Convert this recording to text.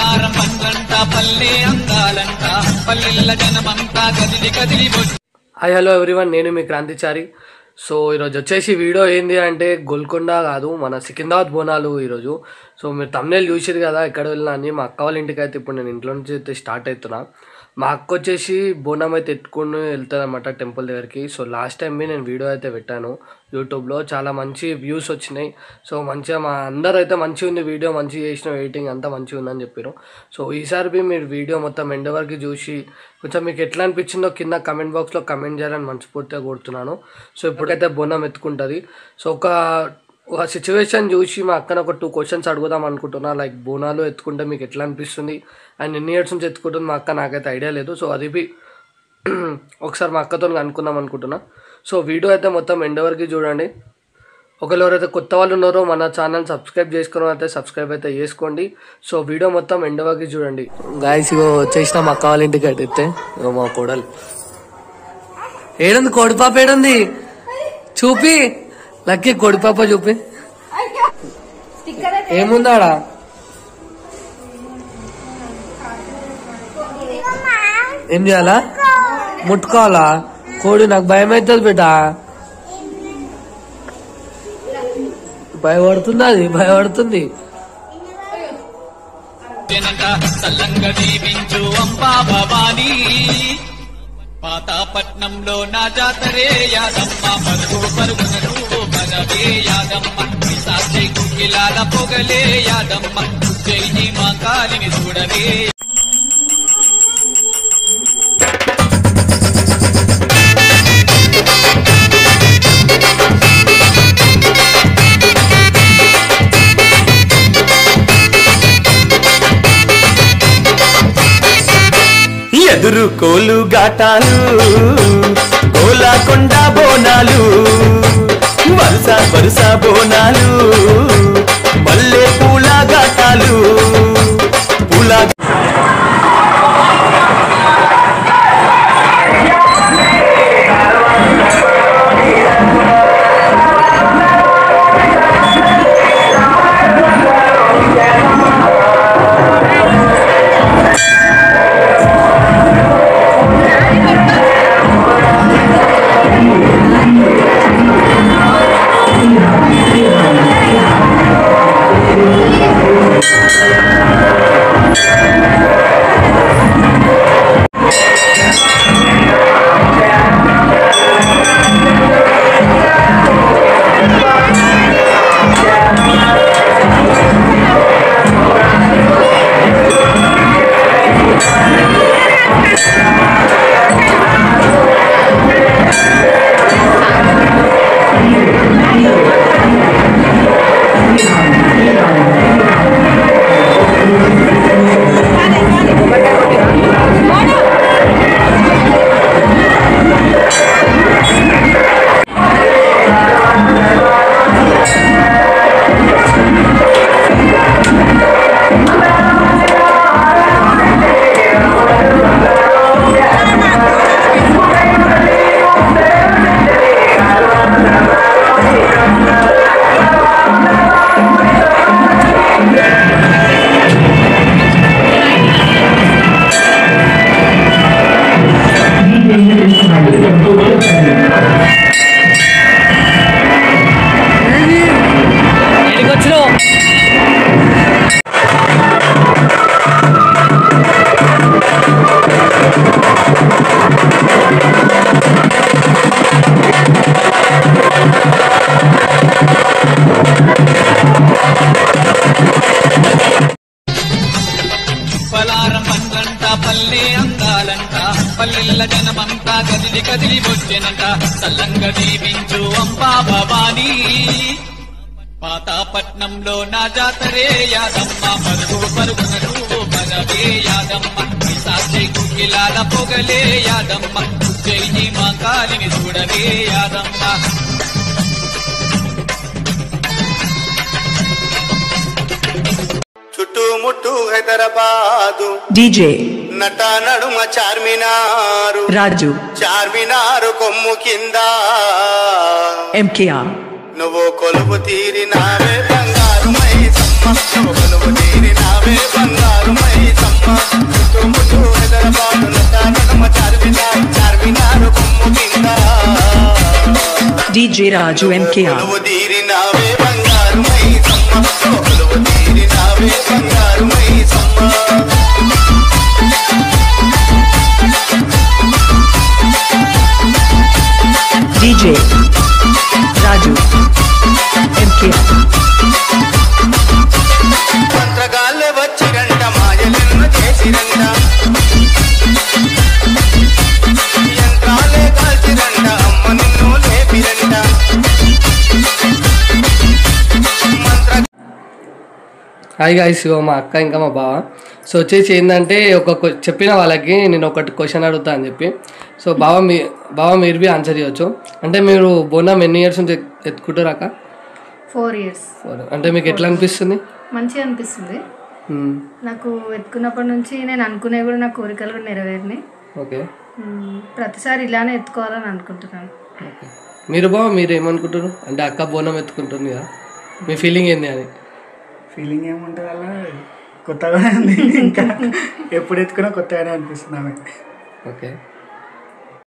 పలారం పండ్లంట పల్లె అందాలంట పల్లెల్ల జనమంతా కదిలి కదిలి. హాయ్ హలో ఎవ్రీవన్, నేను మీ క్రాంతిచారి. సో ఈరోజు వచ్చేసి వీడియో ఏంది అంటే గోల్కొండ కాదు, మన సికింద్రాబాద్ బోనాలు ఈరోజు. సో మీరు తమ్నేల్ చూసిరు కదా ఎక్కడ వెళ్ళినా అని. మా అక్క వాళ్ళ ఇంటికి అయితే ఇప్పుడు నేను ఇంట్లో నుంచి అయితే స్టార్ట్ అవుతున్నా. మా అక్క వచ్చేసి బోనం అయితే ఎత్తుకుని వెళ్తుంది అనమాట టెంపుల్ దగ్గరికి. సో లాస్ట్ టైం నేను వీడియో అయితే పెట్టాను యూట్యూబ్లో, చాలా మంచి వ్యూస్ వచ్చినాయి. సో మంచిగా మా అందరూ అయితే మంచిగా ఉంది వీడియో, మంచిగా చేసిన, ఎడిటింగ్ అంతా మంచిగా ఉందని చెప్పారు. సో ఈసారి మీరు వీడియో మొత్తం ఎండ్ వరకు చూసి కొంచెం మీకు ఎట్లా అనిపించిందో కింద కమెంట్ బాక్స్లో కమెంట్ చేయాలని మనస్ఫూర్తిగా కోరుతున్నాను. సో ఇప్పటికైతే బోనం ఎత్తుకుంటుంది. సో ఒక సిచ్యువేషన్ చూసి మా అక్కన ఒక 2 క్వశ్చన్స్ అడుగుదాం అనుకుంటున్నా. లైక్ బోనాలు ఎత్తుకుంటే మీకు ఎట్లా అనిపిస్తుంది అండ్ ఎన్ని ఇయర్స్ నుంచి ఎత్తుకుంటుంది మా అక్క, నాకైతే ఐడియా లేదు. సో అది ఒకసారి మా అక్కతో అనుకుందాం అనుకుంటున్నా. సో వీడియో అయితే మొత్తం ఎండ్ వరకు చూడండి. ఒకవేళ ఎవరైతే కొత్త వాళ్ళు ఉన్నారో మన ఛానల్ సబ్స్క్రైబ్ చేసుకోవడం అయితే సబ్స్క్రైబ్ అయితే చేసుకోండి. సో వీడియో మొత్తం ఎండ్ వరకు చూడండి. గాయస్ ఇగో వచ్చేసిన మా అక్క వాళ్ళ ఇంటికి అయితే మా కోడలు ఏడుంది, కోడిపాప ఏడుంది చూపి, లక్కీ కోడిపాప చూపి. ఏముందాడా? ఏం చేయాలా? ముట్టుకోవాలా? కోడి నాకు భయం అవుతుంది బిడ్డ, భయపడుతుంది, అది భయపడుతుంది. సల్లంగా దీవించు అంబా భవానీ, పాతాపట్నంలో నా జాతరే యాదమ్మ, పరుగు పరుగునరు మనవే యాదమ్మ, సాక్షి కుకిలాల పొగలే యాదమ్మ, ఉజ్జయిని మా కాలిని చూడవే. ఎదురు కోలు ఘాటాలు, గోలాకొండ బోనాలు, వరుస వరుస బోనాలు, మల్లె పూల ఘాటాలు, పూల పల్లె అందాలంట పల్లెల్ల జనమంతా కదిలి కదిలి వచ్చెనంట, సల్లంగా దీవించు అంబా భవానీ, పాతాపట్నంలో నా జాతరే యాదమ్మ, పరుగు పరుగునరు మనవే యాదమ్మ, సాక్షి కుకిలాల పొగలే యాదమ్మ, ఉజ్జయిని మా కాలిని చూడవే యాదమ్మ. చుట్టుముట్టు హైదరాబాదు డీజే నట నడుమ చార్మినారు రాజు, చార్మినారు కొమ్ము కింద ఎంకేఆర్, నువ్వు కొలువు తీరినావే బంగారు మై, కొలువు తీరినావే బంగారు మై. DJ Raju MKR. కొలువు తీరినావే బంగారు మైసమ్మ కొలువు తీరినావే బంగారు మైసమ్మ DJ Raju MKR. మంత్రగాళ్ళే వచ్చిరంట మాయలెన్నో చేసిరంట యంత్రాలే కాల్చిరంట అమ్మ నిన్ను లేపిరంట హాయ్ గాయ్స్, మా అక్క ఇంకా మా బావ. సో వచ్చేసి ఏంటంటే చెప్పిన వాళ్ళకి నేను ఒకటి క్వశ్చన్ అడుగుతా అని చెప్పి. సో బావ మీరు బి ఆన్సర్ చేయవచ్చు. అంటే మీరు బోనం ఎన్ని ఇయర్స్ నుంచి ఎత్తుకుంటారు అక్క? 4 years. అంటే మీకు ఎట్లా అనిపిస్తుంది? మంచిగా అనిపిస్తుంది. నాకు ఎత్తుకున్నప్పటి నుంచి నేను అనుకునే కూడా నా కోరికలు కూడా నెరవేరినాయి. ఓకే. ప్రతిసారి ఇలానే ఎత్తుకోవాలని అనుకుంటున్నాను. ఓకే. మీరు మీరు ఏమనుకుంటారు? అంటే అక్క బోనం ఎత్తుకుంటుంది కదా, మీ ఫీలింగ్ ఏంది అని? ఫీలింగ్ ఏముంటుంది అలా కొత్తగా ఉంది, ఇంకా ఎప్పుడు ఎత్తుకున్నా కొత్తగానే అనిపిస్తుంది ఆమె. ఓకే.